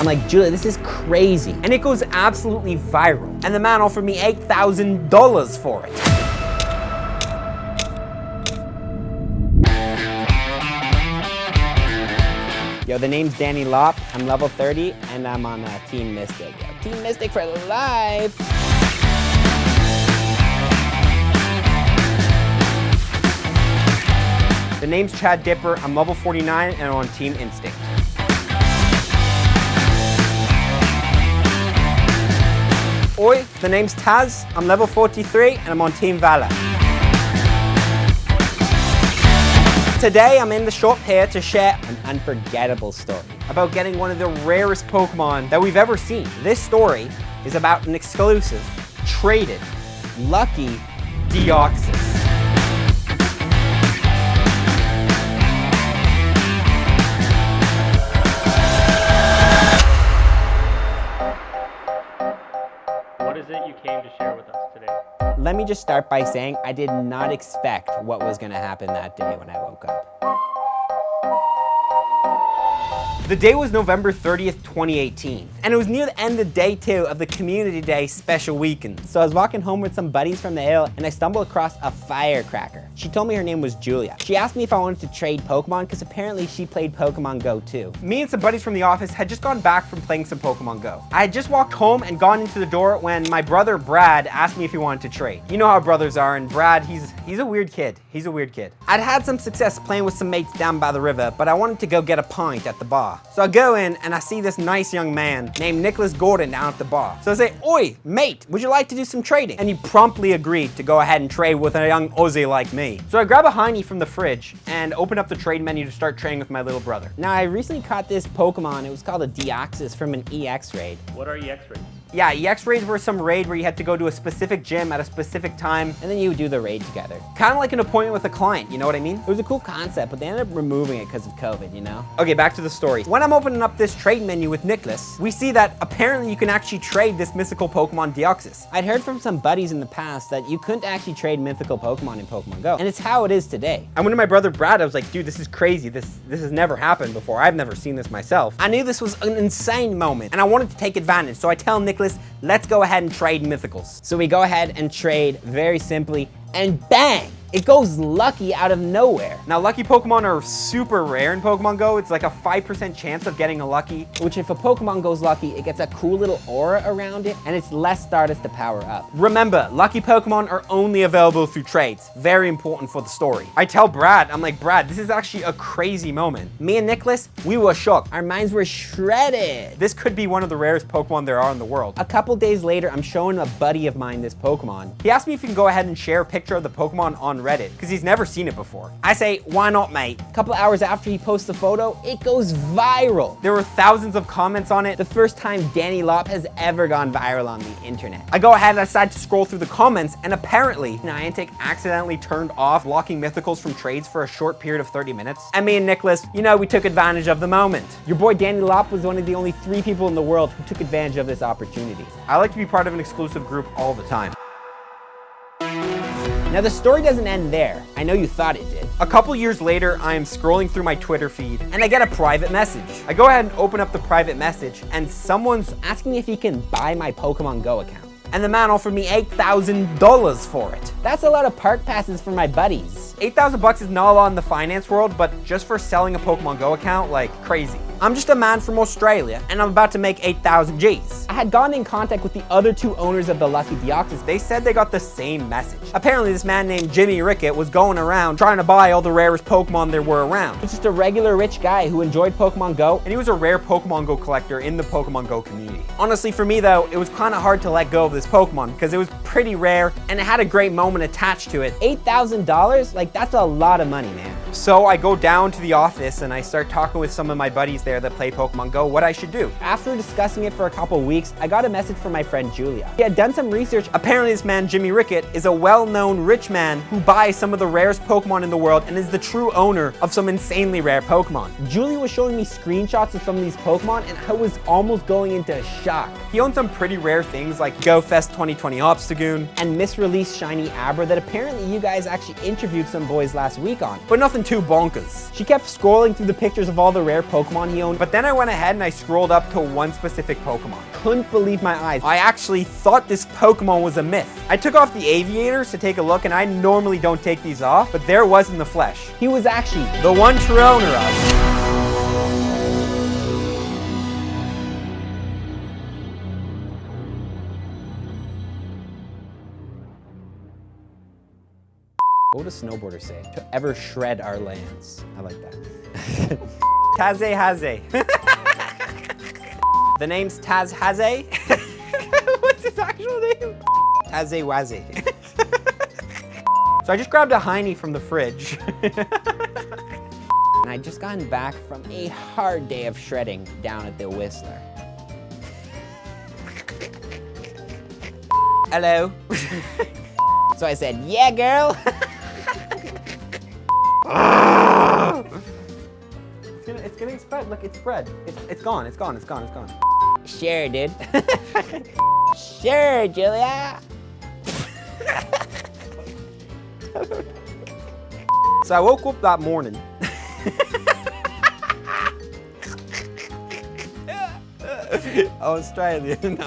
I'm like, Julia, this is crazy. And it goes absolutely viral. And the man offered me $8,000 for it. Yo, the name's Danny Lop. I'm level 30 and I'm on Team Mystic. Yo, Team Mystic for life. The name's Chad Dipper. I'm level 49 and I'm on Team Instinct. Oi, the name's Taz. I'm level 43 and I'm on Team Valor. Today I'm in the shop here to share An unforgettable story. about getting one of the rarest Pokemon that we've ever seen. This story is about an exclusive, traded, lucky Deoxys. What is it you came to share with us today? Let me just start by saying I did not expect what was gonna happen that day when I woke up. The day was November 30th, 2018, and it was near the end of day 2 of the Community Day special weekend. So I was walking home with some buddies from the hill and I stumbled across a firecracker. She told me her name was Julia. She asked me if I wanted to trade Pokemon because apparently she played Pokemon Go too. Me and some buddies from the office had just gone back from playing some Pokemon Go. I had just walked home and gone into the door when my brother Brad asked me if he wanted to trade. You know how brothers are, and Brad, he's a weird kid. He's a weird kid. I'd had some success playing with some mates down by the river, but I wanted to go get a pint at the bar. So I go in and I see this nice young man named Nicholas Gordon down at the bar. So I say, "Oi, mate, would you like to do some trading?" And he promptly agreed to go ahead and trade with a young Aussie like me. So I grab a hiney from the fridge and open up the trade menu to start trading with my little brother. Now I recently caught this Pokemon. It was called a Deoxys from an EX raid. What are EX rates? Yeah, EX raids were some raid where you had to go to a specific gym at a specific time. And then you would do the raid together. Kind of like an appointment with a client, you know what I mean? It was a cool concept, but they ended up removing it because of COVID, you know? Okay, back to the story. When I'm opening up this trade menu with Nicholas, we see that apparently you can actually trade this mythical Pokemon Deoxys. I'd heard from some buddies in the past that you couldn't actually trade mythical Pokemon in Pokemon Go, and it's how it is today. I went to my brother Brad, I was like, dude, this is crazy. This has never happened before. I've never seen this myself. I knew this was an insane moment, and I wanted to take advantage, so I tell Nicholas, let's go ahead and trade mythicals. So we go ahead and trade very simply, and bang! It goes lucky out of nowhere. Now, lucky Pokemon are super rare in Pokemon Go. It's like a 5% chance of getting a lucky. Which if a Pokemon goes lucky, it gets a cool little aura around it, and it's less Stardust to power up. Remember, lucky Pokemon are only available through trades. Very important for the story. I tell Brad, I'm like, Brad, this is actually a crazy moment. Me and Nicholas, we were shocked. Our minds were shredded. This could be one of the rarest Pokemon there are in the world. A couple days later, I'm showing a buddy of mine this Pokemon. He asked me if he can go ahead and share a picture of the Pokemon on Reddit, because he's never seen it before. I say, why not, mate? A couple hours after he posts the photo, it goes viral. There were thousands of comments on it. The first time Danny Lop has ever gone viral on the internet. I go ahead and I decide to scroll through the comments, and apparently Niantic accidentally turned off locking mythicals from trades for a short period of 30 minutes. And me and Nicholas, you know, we took advantage of the moment. Your boy Danny Lop was one of the only 3 people in the world who took advantage of this opportunity. I like to be part of an exclusive group all the time. Now the story doesn't end there. I know you thought it did. A couple years later, I am scrolling through my Twitter feed and I get a private message. I go ahead and open up the private message and someone's Asking if he can buy my Pokemon Go account. and the man offered me $8,000 for it. That's a lot of park passes for my buddies. $8,000 is not a lot in the finance world, but just for selling a Pokemon Go account, like crazy. I'm just a man from Australia, and I'm about to make 8,000 G's. I had gotten in contact with the other 2 owners of the Lucky Deoxys. They said they got the same message. Apparently this man named Jimmy Rickett was going around trying to buy all the rarest Pokemon there were around. He's just a regular rich guy who enjoyed Pokemon Go. And he was a rare Pokemon Go collector in the Pokemon Go community. Honestly, for me though, it was kind of hard to let go of this Pokemon because it was pretty rare and it had a great moment attached to it. $8,000? Like, that's a lot of money, man. So I go down to the office and I start talking with some of my buddies there that play Pokemon Go, what I should do. After discussing it for a couple weeks, I got a message from my friend Julia. He had done some research. Apparently this man, Jimmy Rickett, is a well-known rich man who buys some of the rarest Pokemon in the world and is the true owner of some insanely rare Pokemon. Julia was showing me screenshots of some of these Pokemon and I was almost going into shock. He owns some pretty rare things like GoFest 2020 Obstacle Lagoon, and misreleased Shiny Abra that apparently you guys actually interviewed some boys last week on. But nothing too bonkers. She kept scrolling through the pictures of all the rare Pokemon he owned, but then I went ahead and I scrolled up to one specific Pokemon. Couldn't believe my eyes. I actually thought this Pokemon was a myth. I took off the aviators to take a look, and I normally don't take these off, but there was in the flesh. He was actually the one true owner of. What would a snowboarder say? To ever shred our lands. I like that. Taze Haze. The name's Taz Haze. What's his actual name? Taze Waze. So I just grabbed a Heine from the fridge. And I'd just gotten back from a hard day of shredding down at the Whistler. Hello. So I said, yeah, girl. It's getting spread. Look, it's spread. It's gone. It's gone. It's gone. It's gone. Sure, dude. Sure, Julia. So I woke up that morning. Australian.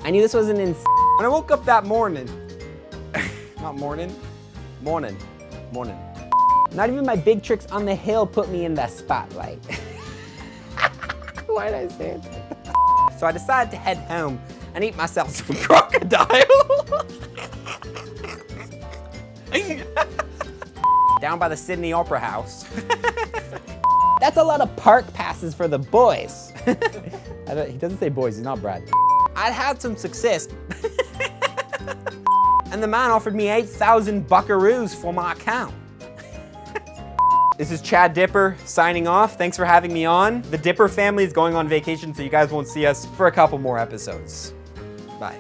I knew this wasn't in. When I woke up that morning, not morning, morning. Not even my big tricks on the hill put me in the spotlight. Why did I say it? So I decided to head home and eat myself some crocodile. Down by the Sydney Opera House. That's a lot of park passes for the boys. He doesn't say boys, he's not Brad. I'd had some success. And the man offered me 8,000 buckaroos for my account. This is Chad Dipper signing off. Thanks for having me on. The Dipper family is going on vacation, so you guys won't see us for a couple more episodes. Bye.